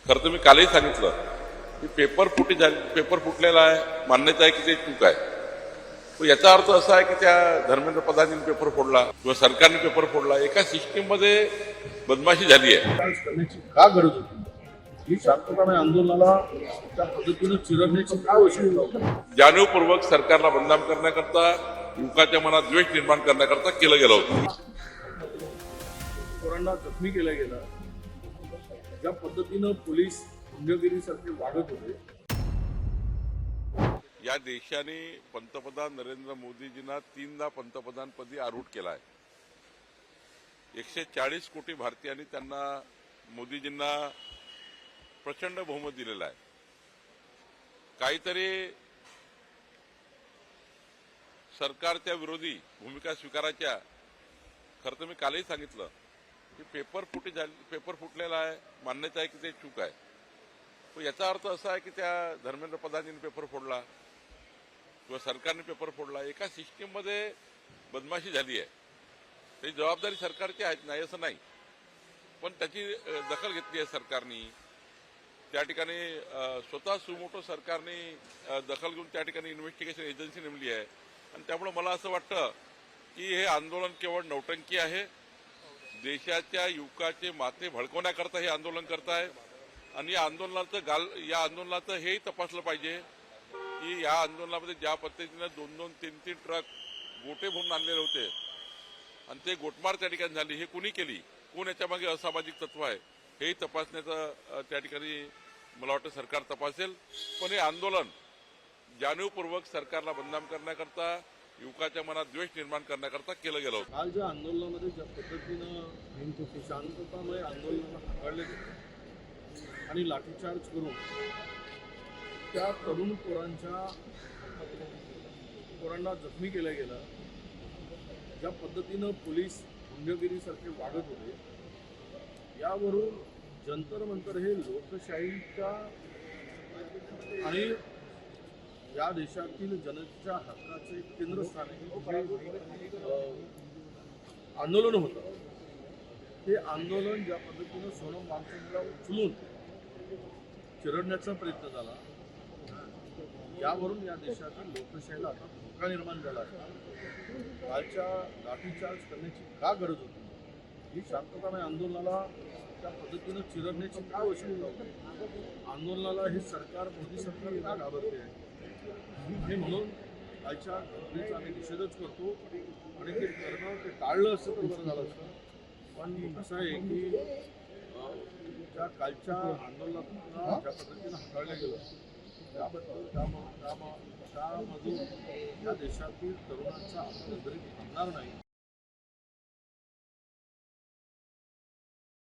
खरं तर मी कालही सांगितलं की पेपर फुटलेला आहे, मान्यता आहे की ते चूक आहे. तो याचा अर्थ असा आहे की त्या धर्मेंद्र प्रधानांनी पेपर फोडला किंवा सरकारने पेपर फोडला. एका सिस्टीममध्ये बदमाशी झाली आहे. करण्याची का गरज होती? ही शांततामय आंदोलनाला त्या पद्धतीनं चिरडण्याची का आवश्यकता होती? जाणीवपूर्वक सरकारला बदनाम करण्याकरता, युवकाच्या मनात द्वेष निर्माण करण्याकरता केलं गेलं होतं. पोरांना जखमी केलं गेलं. ज्या पद्धतीनं पोलीस गुंडगिरीसारखे वागत होते. या देशाने पंतप्रधान नरेंद्र मोदीजींना 3दा पंतप्रधानपदी आरूढ केला आहे. 140 कोटी भारतीयांनी त्यांना मोदीजींना प्रचंड बहुमत दिलेलं आहे. काहीतरी सरकारच्या विरोधी भूमिका स्वीकारायच्या. खरं तर मी कालही सांगितलं की पेपर फुटलेला आहे, मान्यता आहे की ते चूक आहे. तो याचा अर्थ असा आहे की त्या धर्मेंद्र प्रधानांनी पेपर फोडला किंवा सरकारने पेपर फोडला. एका सिस्टीममध्ये बदमाशी झाली आहे. त्याची जबाबदारी सरकारची आहे, नाही असं नाही, पण त्याची दखल घेतली आहे सरकारने. त्या ठिकाणी स्वतः सुमोटो सरकारने दखल घेऊन त्या ठिकाणी इन्व्हेस्टिगेशन एजन्सी नेमली आहे. आणि त्यामुळे मला असं वाटतं की हे आंदोलन केवळ नौटंकी आहे. देशाच्या युवकाचे माथे भडकवण्याकरता हे आंदोलन करताय. आणि या आंदोलनाचं हेही तपासलं पाहिजे की या आंदोलनामध्ये ज्या पद्धतीनं 2-2, 3-3 ट्रक गोटे भरून आणलेले होते आणि ते गोटमार त्या ठिकाणी झाली, हे कुणी केली, कोण याच्या मागे असामाजिक तत्व आहे, हेही तपासण्याचं त्या ठिकाणी मला वाटतं सरकार तपासेल. पण हे आंदोलन जाणीवपूर्वक सरकारला बदनाम करण्याकरता, युवकाच्या मनात द्वेष निर्माण करण्याकरता केलं गेलं होतं. काल ज्या आंदोलनामध्ये ज्या पद्धतीनं शांततामय आंदोलनाला हाताळले गेले आणि लाठीचार्ज करून त्या तरुण पोरांना जखमी केलं गेलं. ज्या पद्धतीनं पोलीस गुंडगिरीसारखे वागत होते. यावरून जंतर मंतर हे लोकशाहीच्या आणि या देशातील जनतेच्या हक्काचे केंद्रस्थान आंदोलन होतं. हे आंदोलन ज्या पद्धतीनं सोनम वांगचुकला उचलून चिरडण्याचा प्रयत्न झाला, यावरून या देशातील लोकशाहीला आता धोका निर्माण झाला आहे. कालच्या लाठीचार्ज करण्याची का गरज होती? ही शांततामय आंदोलनाला त्या पद्धतीनं चिरडण्याची का आवश्यकता होती? आंदोलनाला हे सरकार, मोदी सरकार का घाबरते आहे? हे म्हणून कालच्या घटनेचा आम्ही निषेधच करतो. आणि ते करणं, ते टाळलं असतं तर बरं झालं असतं. पण असं आहे की त्या कालच्या आंदोलनात ज्या पद्धतीनं हाताळलं गेलं, त्याबद्दल त्यामधून या देशातील तरुणांचा आत्महत्या थांबणार नाही.